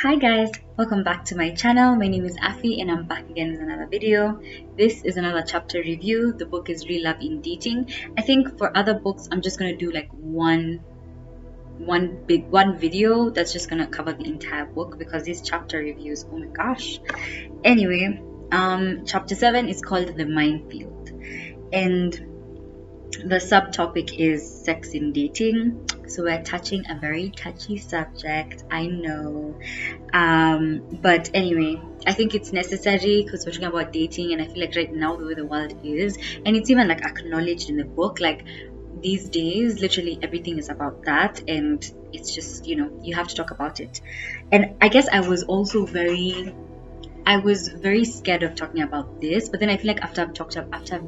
Hi guys, welcome back to my channel. My name is Afi and I'm back again with another video. This is another chapter review. The book is Real Love in Dating. I think for other books I'm just gonna do like one video that's just gonna cover the entire book because these chapter reviews, oh my gosh. Anyway, chapter 7 is called The Minefield, and the subtopic is sex in dating. So we're touching a very touchy subject, I know, but anyway, I think it's necessary because we're talking about dating, and I feel like right now the way the world is, and it's even like acknowledged in the book, like these days literally everything is about that, and it's just, you have to talk about it. And I guess I was very scared of talking about this, but then I feel like after I've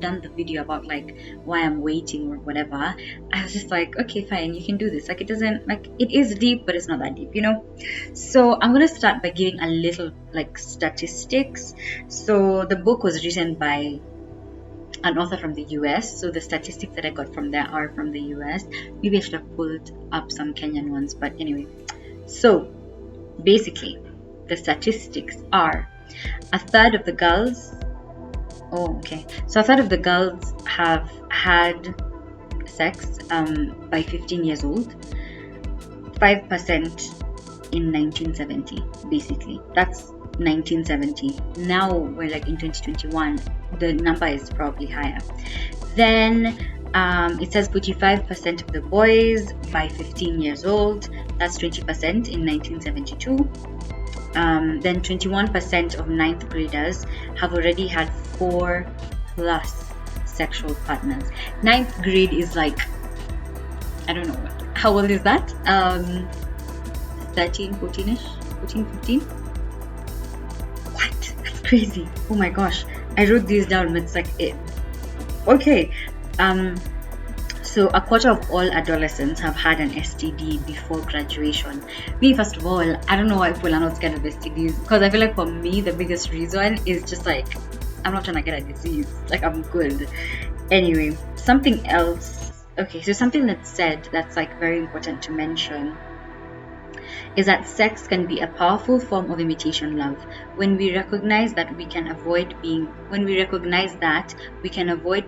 done the video about like why I'm waiting or whatever, I was just like, okay, fine, you can do this. Like, it doesn't, like, it is deep, but it's not that deep, So I'm gonna start by giving a little like statistics. So the book was written by an author from the US, so the statistics that I got from there are from the US. Maybe I should have pulled up some Kenyan ones, but anyway. So basically, the statistics are a third of the girls have had sex by 15 years old, 5% in 1970. Basically, that's 1970. Now we're like in 2021, the number is probably higher. Then it says 45% of the boys by 15 years old, that's 20% in 1972. Then 21% of 9th graders have already had 4+ sexual partners. 9th grade is like, I don't know, how old is that? 13, 14-ish? 14, 15? What? That's crazy. Oh my gosh. I wrote these down, but it's like, okay. So a quarter of all adolescents have had an STD before graduation. Me, first of all, I don't know why people are not scared of STDs, because I feel like for me the biggest reason is just like, I'm not trying to get a disease, like I'm good. Anyway, something else. Okay, so something that's said that's like very important to mention is that sex can be a powerful form of imitation love when we recognize that we can avoid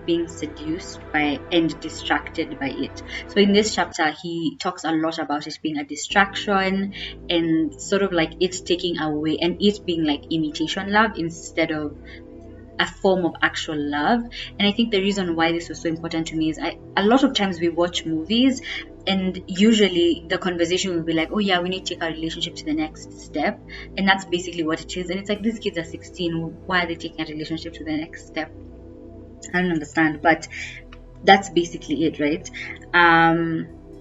being seduced by and distracted by it. So in this chapter he talks a lot about it being a distraction and sort of like it taking away, and it being like imitation love instead of a form of actual love. And I think the reason why this was so important to me is a lot of times we watch movies and usually the conversation will be like, oh yeah, we need to take our relationship to the next step, and that's basically what it is. And it's like, these kids are 16, why are they taking a relationship to the next step? I don't understand, but that's basically it, right?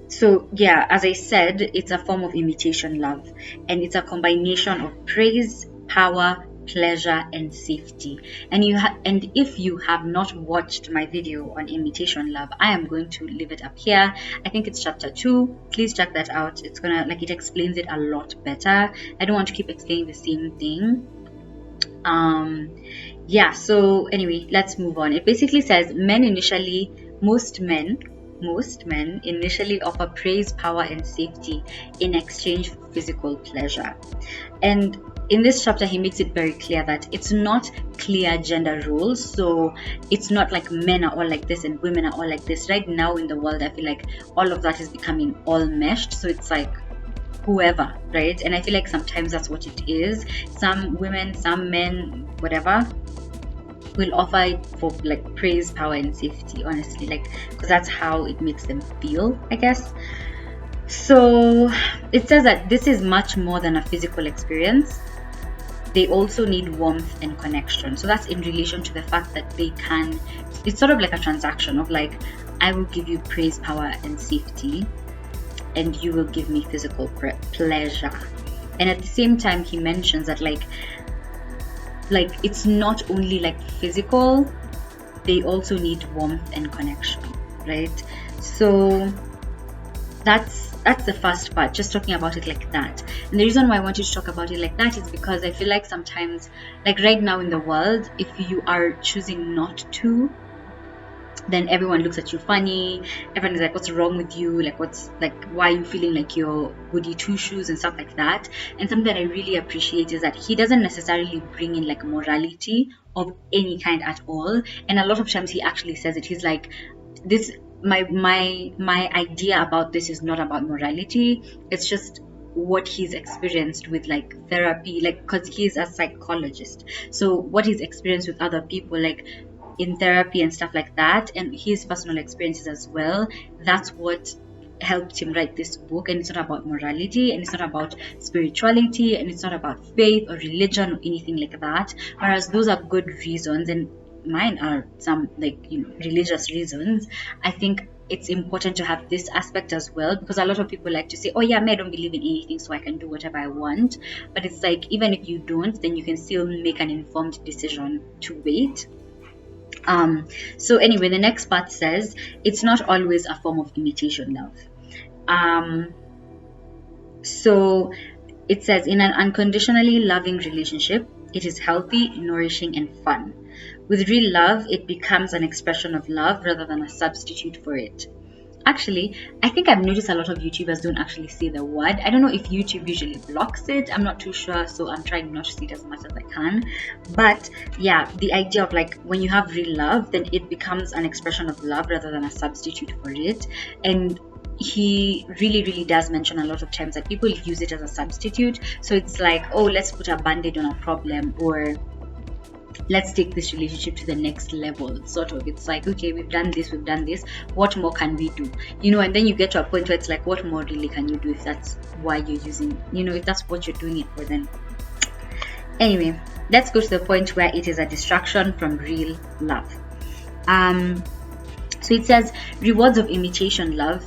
So yeah, as I said, it's a form of imitation love, and it's a combination of praise, power, pleasure, and safety. And if you have not watched my video on imitation love, I am going to leave it up here. I think it's chapter 2. Please check that out. It's gonna, like, it explains it a lot better. I don't want to keep explaining the same thing. Yeah, so anyway, let's move on. It basically says most men initially offer praise, power, and safety in exchange for physical pleasure. And in this chapter he makes it very clear that it's not clear gender roles. So it's not like men are all like this and women are all like this. Right now in the world, I feel like all of that is becoming all meshed, so it's like whoever, right? And I feel like sometimes that's what it is. Some women, some men, whatever, will offer it for like praise, power, and safety, honestly, like, because that's how it makes them feel, I guess. So it says that this is much more than a physical experience. They also need warmth and connection. So that's in relation to the fact that it's sort of like a transaction of like, I will give you praise, power, and safety, and you will give me physical pleasure. And at the same time he mentions that like it's not only like physical, they also need warmth and connection, right? So that's the first part, just talking about it like that. And the reason why I wanted to talk about it like that is because I feel like sometimes, like right now in the world, if you are choosing not to then everyone looks at you funny. Everyone is like, what's wrong with you? Like, why are you feeling like you're goody two shoes and stuff like that? And something that I really appreciate is that he doesn't necessarily bring in like morality of any kind at all. And a lot of times he actually says it. He's like, this, my idea about this is not about morality. It's just what he's experienced with like therapy, like, because he's a psychologist, so what he's experienced with other people, like in therapy and stuff like that, and his personal experiences as well, that's what helped him write this book. And it's not about morality, and it's not about spirituality, and it's not about faith or religion or anything like that, whereas those are good reasons, and mine are some, like, religious reasons. I think it's important to have this aspect as well, because a lot of people like to say, oh yeah, I don't believe in anything, so I can do whatever I want. But it's like, even if you don't, then you can still make an informed decision to wait. So anyway, the next part says it's not always a form of imitation love. So it says, in an unconditionally loving relationship, it is healthy, nourishing, and fun. With real love, it becomes an expression of love rather than a substitute for it. Actually, I think I've noticed a lot of YouTubers don't actually say the word. I don't know if YouTube usually blocks it. I'm not too sure, so I'm trying not to see it as much as I can. But yeah, the idea of like, when you have real love, then it becomes an expression of love rather than a substitute for it. And he really does mention a lot of times that people use it as a substitute. So it's like, oh, let's put a band-aid on a problem, or let's take this relationship to the next level, sort of. It's like, okay, we've done this, what more can we do, and then you get to a point where it's like, what more really can you do, if that's why you're using, if that's what you're doing it for. Then anyway, let's go to the point where it is a distraction from real love. So it says, rewards of imitation love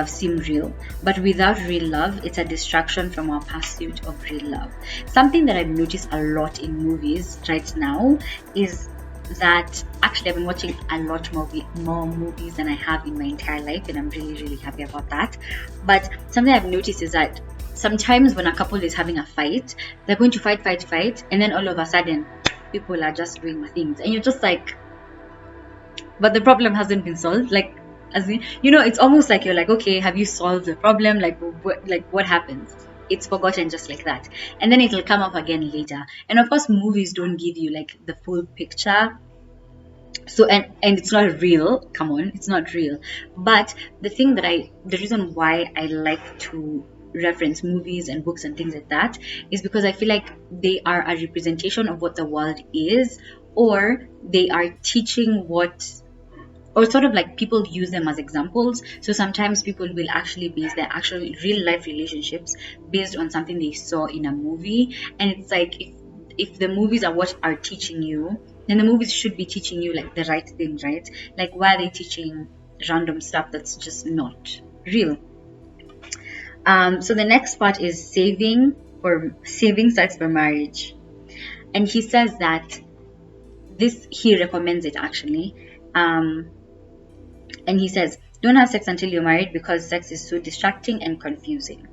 seem real, but without real love, it's a distraction from our pursuit of real love. Something that I've noticed a lot in movies right now is that, actually, I've been watching a lot more movies than I have in my entire life, and I'm really happy about that. But something I've noticed is that sometimes when a couple is having a fight, they're going to fight, and then all of a sudden, people are just doing things, and you're just like, but the problem hasn't been solved. Like, as in, it's almost like you're like, okay, have you solved the problem? Like, what happens? It's forgotten just like that, and then it'll come up again later. And of course, movies don't give you like the full picture. So and it's not real. Come on, it's not real. But the reason why I like to reference movies and books and things like that is because I feel like they are a representation of what the world is, or they are teaching or sort of like people use them as examples. So sometimes people will actually base their actual real life relationships based on something they saw in a movie. And it's like, if the movies are what are teaching you, then the movies should be teaching you like the right thing, right? Like, why are they teaching random stuff that's just not real? So the next part is saving starts for marriage. And he says that he recommends it actually. And he says, don't have sex until you're married because sex is so distracting and confusing.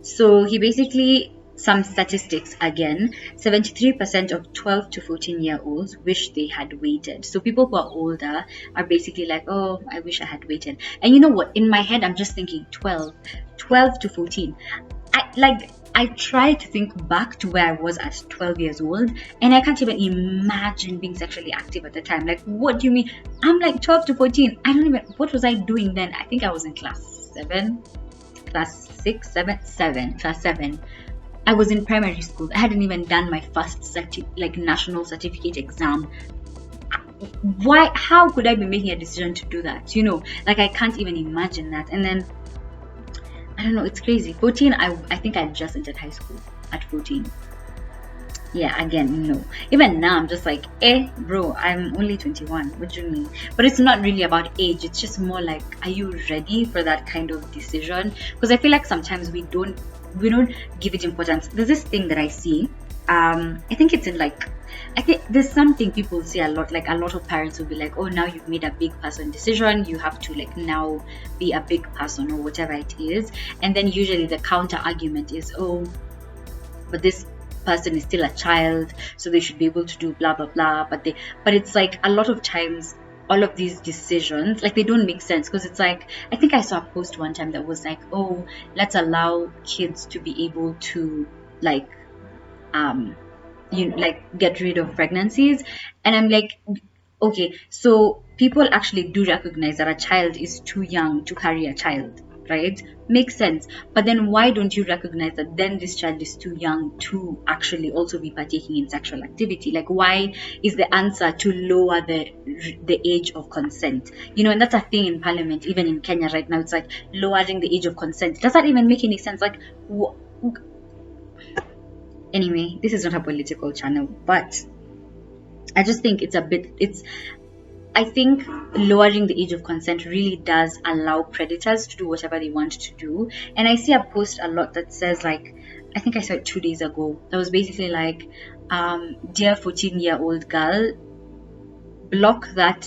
So he basically, some statistics again, 73% of 12 to 14-year-olds wish they had waited. So people who are older are basically like, oh, I wish I had waited. And you know what? In my head, I'm just thinking 12 to 14. I try to think back to where I was at 12 years old, and I can't even imagine being sexually active at the time. Like, what do you mean? I'm like 12 to 14. I don't even, what was I doing then? I think I was in class 7. I was in primary school. I hadn't even done my first national certificate exam. How could I be making a decision to do that? Like, I can't even imagine that. And then, I don't know, it's crazy. 14, I think I just entered high school at 14. Yeah, again, no. Even now, I'm just like, bro, I'm only 21. What do you mean? But it's not really about age. It's just more like, are you ready for that kind of decision? Because I feel like sometimes we don't give it importance. There's this thing that I see. I think it's in I think there's something people say a lot, like a lot of parents will be like, oh, now you've made a big person decision, you have to now be a big person or whatever it is. And then usually the counter argument is, oh, but this person is still a child, so they should be able to do blah blah blah. But it's like a lot of times all of these decisions, like, they don't make sense, because it's like, I think I saw a post one time that was like, oh, let's allow kids to be able to, like, get rid of pregnancies. And I'm like, okay, so people actually do recognize that a child is too young to carry a child, right? Makes sense. But then why don't you recognize that then this child is too young to actually also be partaking in sexual activity? Like, why is the answer to lower the age of consent? And that's a thing in parliament, even in Kenya right now. It's like lowering the age of consent. Does that even make any sense? Like, anyway, this is not a political channel, but I just think I think lowering the age of consent really does allow predators to do whatever they want to do. And I see a post a lot that says, like, I think I saw it 2 days ago, that was basically like, dear 14-year-old girl, block that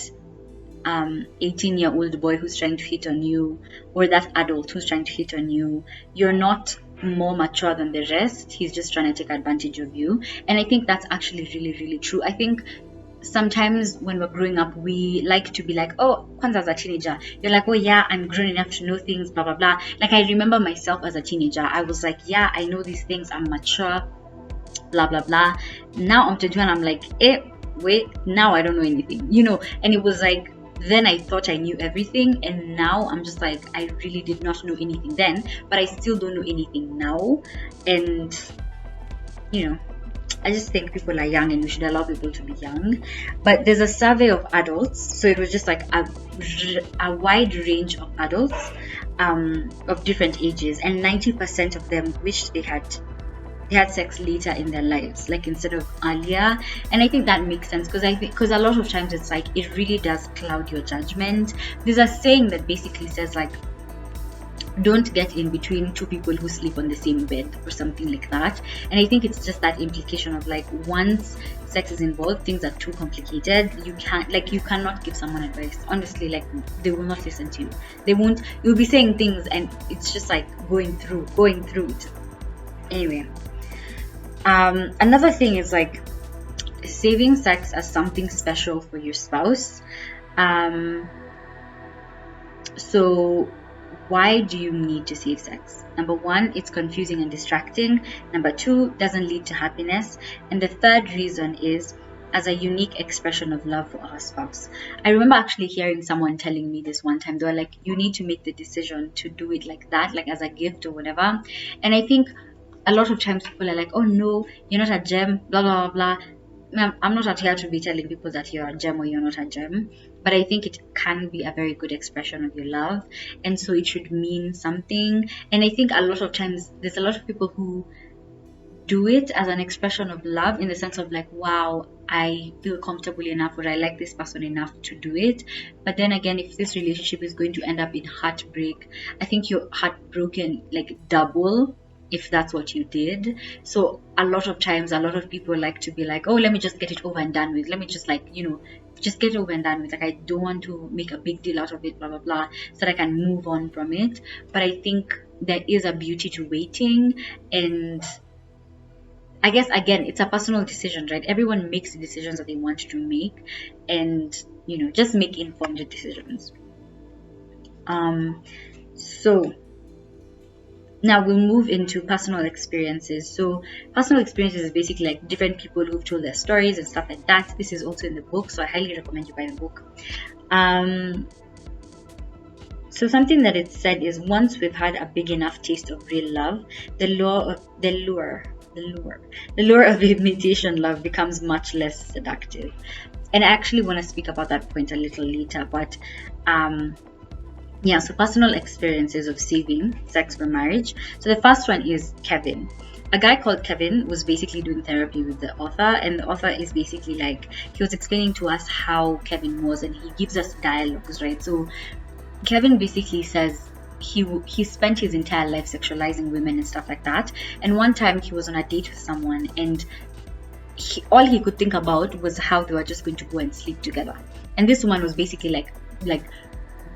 18-year-old boy who's trying to hit on you, or that adult who's trying to hit on you. You're not more mature than the rest. He's just trying to take advantage of you. And I think that's actually really, really true. I think sometimes when we're growing up, we like to be like, oh, kwanza as a teenager, you're like, oh yeah, I'm grown enough to know things, blah blah blah. Like, I remember myself as a teenager, I was like, yeah, I know these things, I'm mature, blah blah blah. Now I'm 21, I'm like, wait, now I don't know anything, and it was like, then I thought I knew everything, and now I'm just like, I really did not know anything then, but I still don't know anything now. And I just think people are young and we should allow people to be young. But there's a survey of adults, so it was just like a wide range of adults of different ages, and 90% of them wished they had sex later in their lives, like, instead of earlier. And I think that makes sense, because a lot of times it's like, it really does cloud your judgment. There's a saying that basically says, like, don't get in between two people who sleep on the same bed, or something like that. And I think it's just that implication of, like, once sex is involved, things are too complicated. You cannot give someone advice, honestly. Like, they will not listen to you. You'll be saying things and it's just like going through it. Anyway, another thing is, like, saving sex as something special for your spouse. So why do you need to save sex? Number one, it's confusing and distracting. Number two, doesn't lead to happiness. And the third reason is as a unique expression of love for our spouse. I remember actually hearing someone telling me this one time. They were like, you need to make the decision to do it like that, like as a gift or whatever. And I think a lot of times people are like, oh no, you're not a gem, blah blah blah. I'm not out here to be telling people that you're a gem or you're not a gem, but I think it can be a very good expression of your love, and so it should mean something. And I think a lot of times there's a lot of people who do it as an expression of love, in the sense of, like, wow, I feel comfortable enough, or I like this person enough to do it. But then again, if this relationship is going to end up in heartbreak, I think you're heartbroken, like, double, if that's what you did. So a lot of times, a lot of people like to be like, oh, let me just get it over and done with. Let me just, like, just get it over and done with. Like, I don't want to make a big deal out of it, blah, blah, blah, so that I can move on from it. But I think there is a beauty to waiting. And I guess, again, it's a personal decision, right? Everyone makes the decisions that they want to make, and, just make informed decisions. So now we'll move into personal experiences. So personal experiences is basically like different people who've told their stories and stuff like that. This is also in the book, so I highly recommend you buy the book. So something that it said is, once we've had a big enough taste of real love, the lure of imitation love becomes much less seductive. And I actually want to speak about that point a little later, but so personal experiences of saving sex for marriage. So the first one is Kevin. A guy called Kevin was basically doing therapy with the author, and the author is basically like, he was explaining to us how Kevin was, and he gives us dialogues, right? So Kevin basically says he spent his entire life sexualizing women and stuff like that. And one time he was on a date with someone, and all he could think about was how they were just going to go and sleep together. And this woman was basically like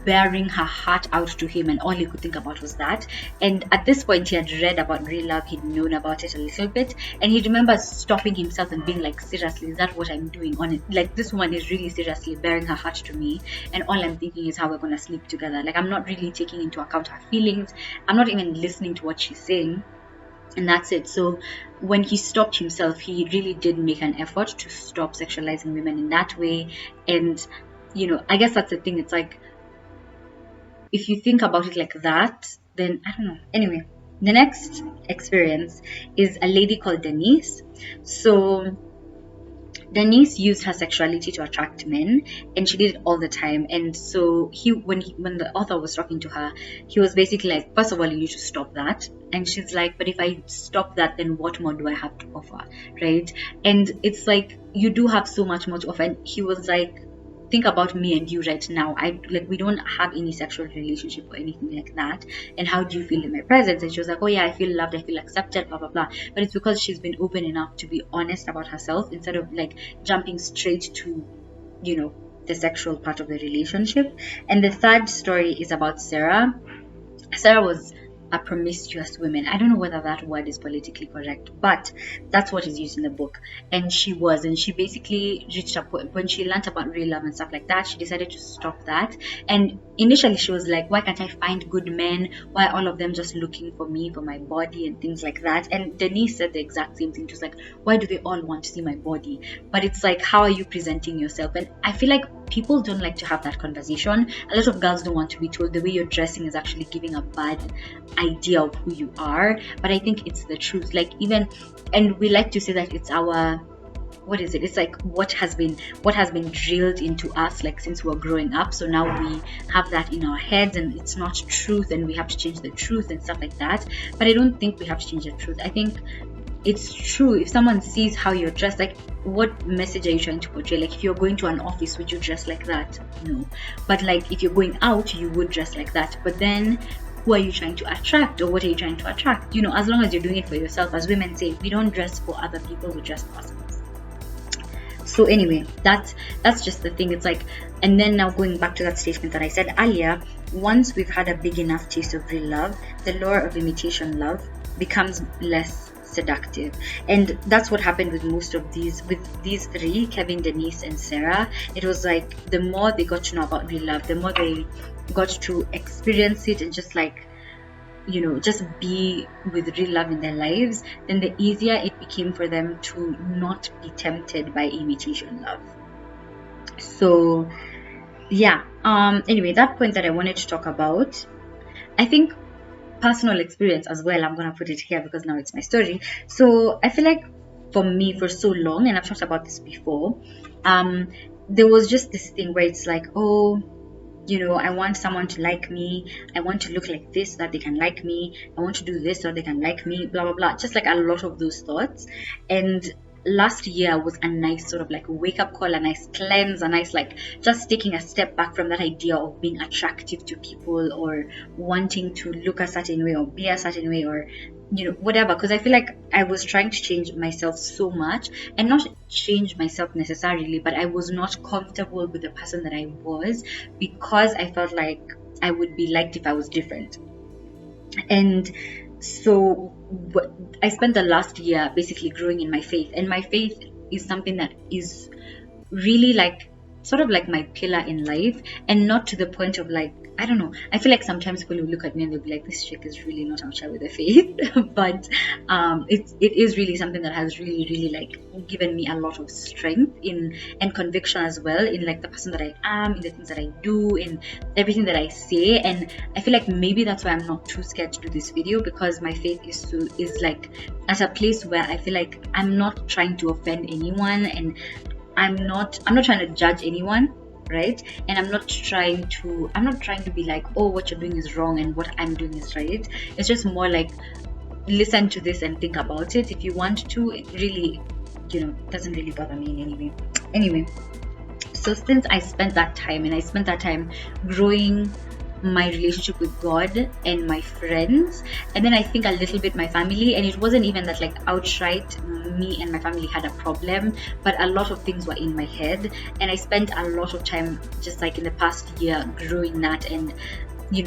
bearing her heart out to him, and all he could think about was that. And at this point, he had read about real love, he'd known about it a little bit, and he remembers stopping himself and being like, seriously, is that what I'm doing on it? Like, this woman is really seriously bearing her heart to me, and all I'm thinking is how we're gonna sleep together. Like, I'm not really taking into account her feelings, I'm not even listening to what she's saying, and that's it. So when he stopped himself, he really did make an effort to stop sexualizing women in that way. And I guess that's the thing, it's like, if you think about it like that, then I don't know. Anyway, the next experience is a lady called Denise. So Denise used her sexuality to attract men, and she did it all the time. And so when the author was talking to her, he was basically like, first of all, you need to stop that. And she's like, but if I stop that, then what more do I have to offer, right? And it's like, you do have so much more to offer. And he was like, think about me and you right now. We don't have any sexual relationship or anything like that, and how do you feel in my presence? And she was like, oh yeah, I feel loved, I feel accepted, blah blah blah. But it's because she's been open enough to be honest about herself, instead of like jumping straight to the sexual part of the relationship. And the third story is about Sarah. Sarah was a promiscuous woman. I don't know whether that word is politically correct, but that's what is used in the book. And she basically reached a point when she learned about real love and stuff like that, she decided to stop that. And initially she was like, why can't I find good men? Why are all of them just looking for me, for my body and things like that? And Denise said the exact same thing. She was like, why do they all want to see my body? But it's like, how are you presenting yourself? And I feel like people don't like to have that conversation. A lot of girls don't want to be told the way you're dressing is actually giving a bad idea of who you are. But I think it's the truth. Like, even, and we like to say that it's our, what is it? It's like what has been drilled into us, like since we're growing up. So now we have that in our heads, and it's not truth, and we have to change the truth and stuff like that. But I don't think we have to change the truth. I think it's true. If someone sees how you're dressed, like, what message are you trying to portray? Like, if you're going to an office, would you dress like that? No. But like, if you're going out, you would dress like that. But then, who are you trying to attract, or what are you trying to attract? As long as you're doing it for yourself. As women say, we don't dress for other people, we dress for ourselves. So anyway, that's just the thing. It's like, and then now going back to that statement that I said earlier, once we've had a big enough taste of real love, the lure of imitation love becomes less seductive. And that's what happened with these three, Kevin, Denise, and Sarah. It was like, the more they got to know about real love, the more they got to experience it and just like, just be with real love in their lives, then the easier it became for them to not be tempted by imitation love. So yeah, anyway, that point that I wanted to talk about, I think personal experience as well, I'm gonna put it here because now it's my story. So I feel like for me, for so long, and I've talked about this before, there was just this thing where it's like, oh, I want someone to like me, I want to look like this so that they can like me, I want to do this so that they can like me, blah blah blah, just like a lot of those thoughts. And last year was a nice sort of like wake up call, a nice cleanse, a nice like just taking a step back from that idea of being attractive to people, or wanting to look a certain way or be a certain way, or whatever. Because I feel like I was trying to change myself so much, and not change myself necessarily, but I was not comfortable with the person that I was, because I felt like I would be liked if I was different. And so I spent the last year basically growing in my faith, and my faith is something that is really like sort of like my pillar in life, and not to the point of like, I don't know, I feel like sometimes people will look at me and they'll be like, this chick is really not out with the faith. But it is really something that has really like given me a lot of strength and conviction as well, in like the person that I am, in the things that I do, in everything that I say. And I feel like maybe that's why I'm not too scared to do this video, because my faith is like at a place where I feel like I'm not trying to offend anyone, and I'm not trying to judge anyone, right? And I'm not trying to be like, oh, what you're doing is wrong and what I'm doing is right. It's just more like, listen to this and think about it if you want to. It really, doesn't really bother me in any way. Anyway, so since I spent that time growing my relationship with God and my friends, and then I think a little bit my family. And it wasn't even that like outright me and my family had a problem, but a lot of things were in my head, and I spent a lot of time just like in the past year growing that, and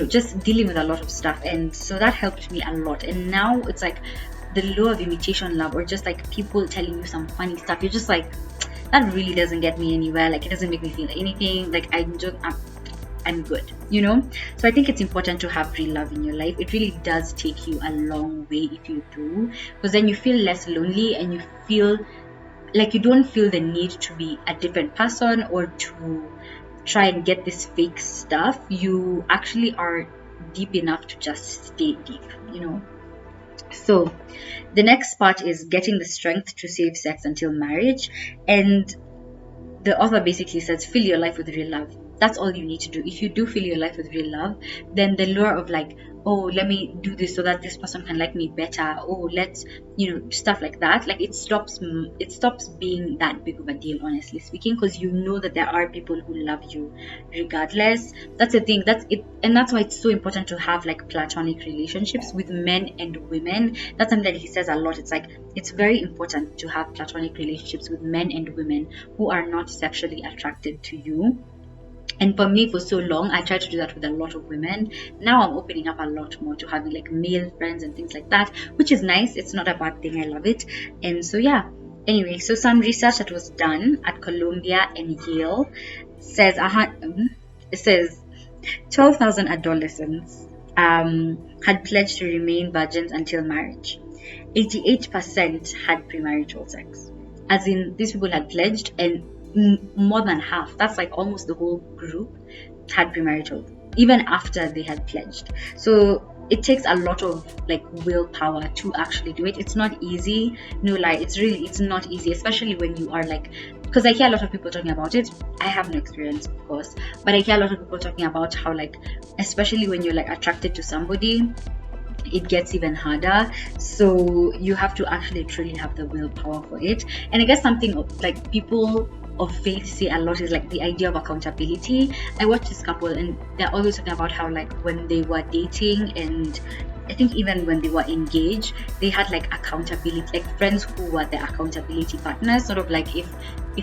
just dealing with a lot of stuff. And so that helped me a lot. And now it's like the law of imitation love, or just like people telling you some funny stuff, you're just like, that really doesn't get me anywhere. Like, it doesn't make me feel anything. Like, I'm good, So I think it's important to have real love in your life. It really does take you a long way if you do, because then you feel less lonely, and you feel like you don't feel the need to be a different person or to try and get this fake stuff. You actually are deep enough to just stay deep, So the next part is getting the strength to save sex until marriage. And the author basically says, fill your life with real love. That's all you need to do. If you do fill your life with real love, then the lure of like, oh, let me do this so that this person can like me better, oh, let's, stuff like that, like it stops being that big of a deal, honestly speaking, because you know that there are people who love you regardless. That's the thing, that's it. And that's why it's so important to have like platonic relationships with men and women. That's something that he says a lot. It's like, it's very important to have platonic relationships with men and women who are not sexually attracted to you. And for me, for so long, I tried to do that with a lot of women. Now I'm opening up a lot more to having like male friends and things like that, which is nice. It's not a bad thing. I love it. And so, yeah. Anyway, so some research that was done at Columbia and Yale says, it says 12,000 adolescents had pledged to remain virgins until marriage. 88% had premarital sex. As in, these people had pledged, and more than half, that's like almost the whole group, had premarital even after they had pledged. So it takes a lot of like willpower to actually do it. It's not easy, no lie. It's not easy, especially when you are like, because I hear a lot of people talking about it. I have no experience, of course, but I hear a lot of people talking about how like, especially when you're like attracted to somebody, it gets even harder. So you have to actually truly have the willpower for it. And I guess something like people of faith say a lot is like the idea of accountability. I watched this couple, and they're always talking about how like when they were dating, and I think even when they were engaged, they had like accountability, like friends who were their accountability partners. Sort of like if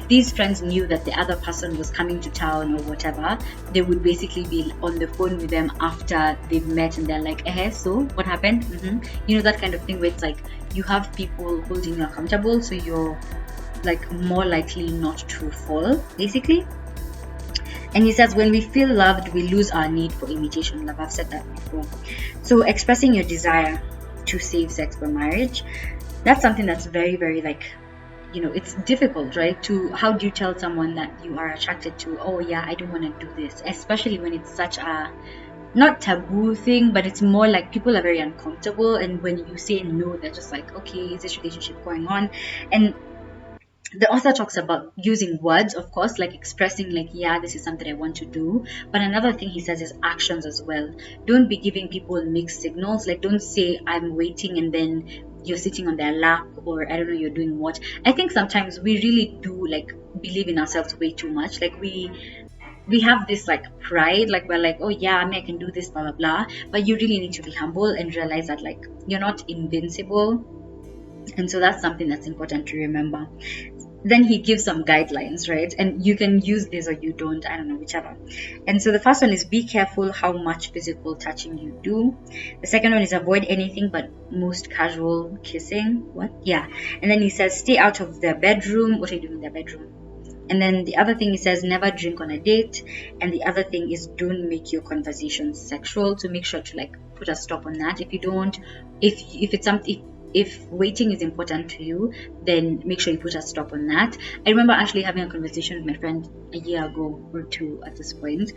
these friends knew that the other person was coming to town or whatever, they would basically be on the phone with them after they've met, and they're like, so what happened? That kind of thing, where it's like you have people holding you accountable, so you're like more likely not to fall, basically. And he says, when we feel loved, we lose our need for imitation love. I've said that before. So expressing your desire to save sex for marriage, that's something that's very, very like, it's difficult, right? How do you tell someone that you are attracted to, oh yeah, I don't want to do this, especially when it's such a not taboo thing, but it's more like people are very uncomfortable, and when you say no, they're just like, okay, is this relationship going on? And the author talks about using words, of course, like expressing like, yeah, this is something I want to do. But another thing he says is actions as well. Don't be giving people mixed signals. Like, don't say I'm waiting and then you're sitting on their lap, or I don't know, you're doing what. I think sometimes we really do like believe in ourselves way too much. Like we have this like pride, like we're like, oh yeah, I can do this, blah blah blah. But you really need to be humble and realize that like you're not invincible. And so that's something that's important to remember. Then he gives some guidelines, right? And you can use this or you don't, I don't know, whichever. And so the first one is be careful how much physical touching you do. The second one is avoid anything but most casual kissing. What? Yeah. And then he says stay out of their bedroom. What are you doing in their bedroom? And then the other thing he says, never drink on a date. And the other thing is don't make your conversations sexual. So make sure to like put a stop on that. If you don't, if it's something, if waiting is important to you, then make sure you put a stop on that. I remember actually having a conversation with my friend a year ago or two at this point,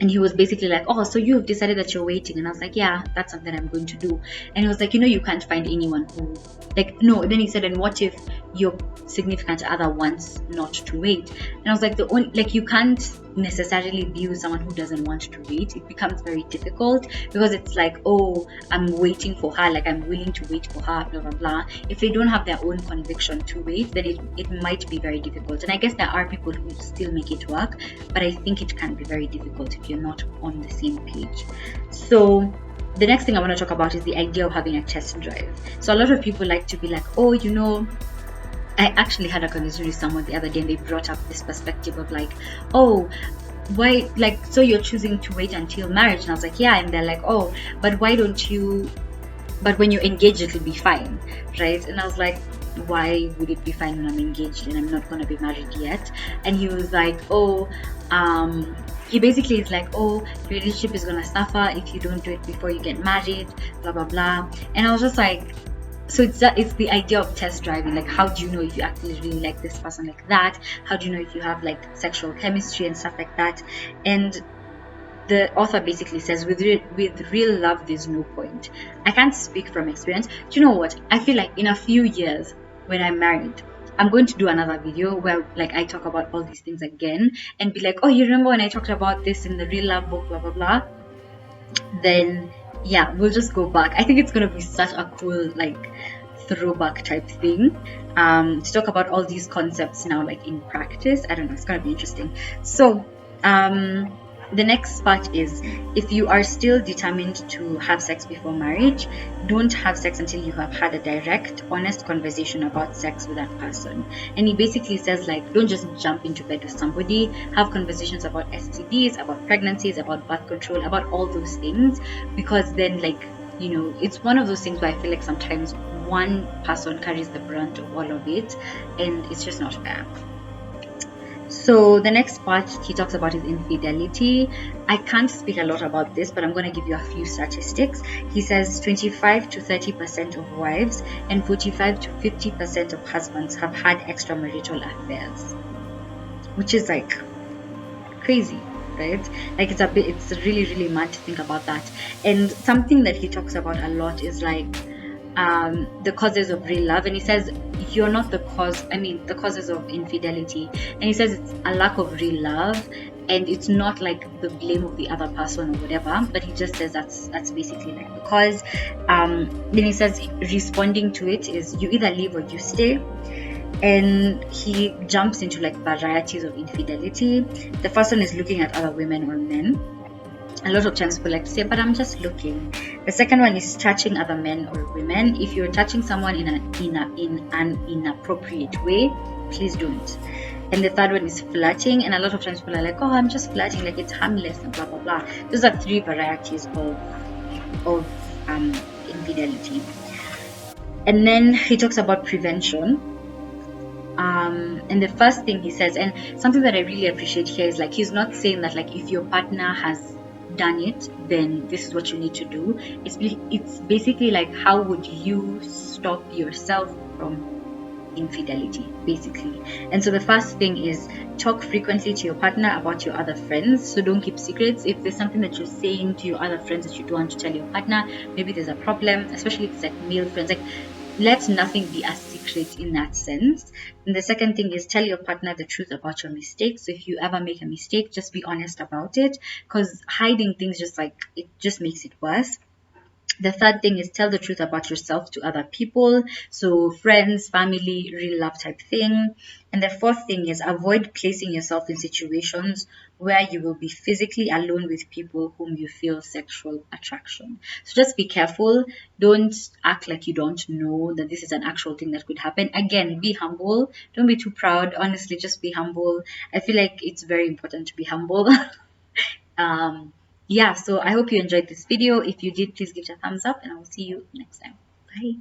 and he was basically like, oh, so you've decided that you're waiting? And I was like, yeah, that's something I'm going to do. And he was like, you can't find anyone who, like, no. Then he said, and what if your significant other wants not to wait. And I was like, the only, like, you can't necessarily be with someone who doesn't want to wait. It becomes very difficult because it's like, oh, I'm waiting for her, like I'm willing to wait for her, blah blah blah. If they don't have their own conviction to wait, then it might be very difficult. And I guess there are people who still make it work, but I think it can be very difficult if you're not on the same page. So the next thing I want to talk about is the idea of having a test drive. So a lot of people like to be like, oh, you know, I actually had a conversation with someone the other day and they brought up this perspective of like, oh, why, like, so you're choosing to wait until marriage? And I was like, yeah. And they're like, oh, but why don't you, but when you're engaged, it'll be fine, right? And I was like, why would it be fine when I'm engaged and I'm not going to be married yet? And he was like, oh, he basically is like, oh, your relationship is going to suffer if you don't do it before you get married, blah, blah, blah. And I was just like, so it's the idea of test driving. Like, how do you know if you actually really like this person like that? How do you know if you have like sexual chemistry and stuff like that? And the author basically says, with real love, there's no point. I can't speak from experience. Do you know what? I feel like in a few years, when I'm married, I'm going to do another video where like I talk about all these things again and be like, oh, you remember when I talked about this in the real love book, blah blah blah. Then yeah, we'll just go back. I think it's gonna be such a cool like throwback type thing, to talk about all these concepts now like in practice. I don't know, it's gonna be interesting. So the next part is, if you are still determined to have sex before marriage, don't have sex until you have had a direct, honest conversation about sex with that person. And he basically says like, don't just jump into bed with somebody. Have conversations about STDs, about pregnancies, about birth control, about all those things, because then like, you know, it's one of those things where I feel like sometimes one person carries the brunt of all of it, and it's just not fair. So the next part he talks about is infidelity. I can't speak a lot about this, but I'm going to give you a few statistics. He says 25 to 30% of wives and 45 to 50% of husbands have had extramarital affairs, which is like crazy, right? Like it's really, really mad to think about that. And something that he talks about a lot is like the causes of real love, and he says you're not the cause, the causes of infidelity, and he says it's a lack of real love, and it's not like the blame of the other person or whatever, but he just says that's basically like the cause. Then he says responding to it is you either leave or you stay. And he jumps into like varieties of infidelity. The first one is looking at other women or men. A lot of times people like to say, but I'm just looking. The second one is touching other men or women. If you're touching someone in an inappropriate way, please don't. And the third one is flirting. And a lot of times people are like, oh, I'm just flirting, like it's harmless and blah blah blah. Those are three varieties of infidelity. And then he talks about prevention. And the first thing he says, and something that I really appreciate here, is like he's not saying that like if your partner has done it, then this is what you need to do. It's basically like, how would you stop yourself from infidelity, basically. And so the first thing is talk frequently to your partner about your other friends. So don't keep secrets. If there's something that you're saying to your other friends that you don't want to tell your partner, maybe there's a problem, especially if it's like male friends, like let nothing be a secret in that sense. And the second thing is tell your partner the truth about your mistakes. So if you ever make a mistake, just be honest about it, because hiding things just like it just makes it worse. The third thing is tell the truth about yourself to other people, so friends, family, real love type thing. And the fourth thing is avoid placing yourself in situations where you will be physically alone with people whom you feel sexual attraction. So just be careful. Don't act like you don't know that this is an actual thing that could happen. Again, be humble. Don't be too proud. Honestly, just be humble. I feel like it's very important to be humble. Yeah, so I hope you enjoyed this video. If you did, please give it a thumbs up, and I will see you next time. Bye.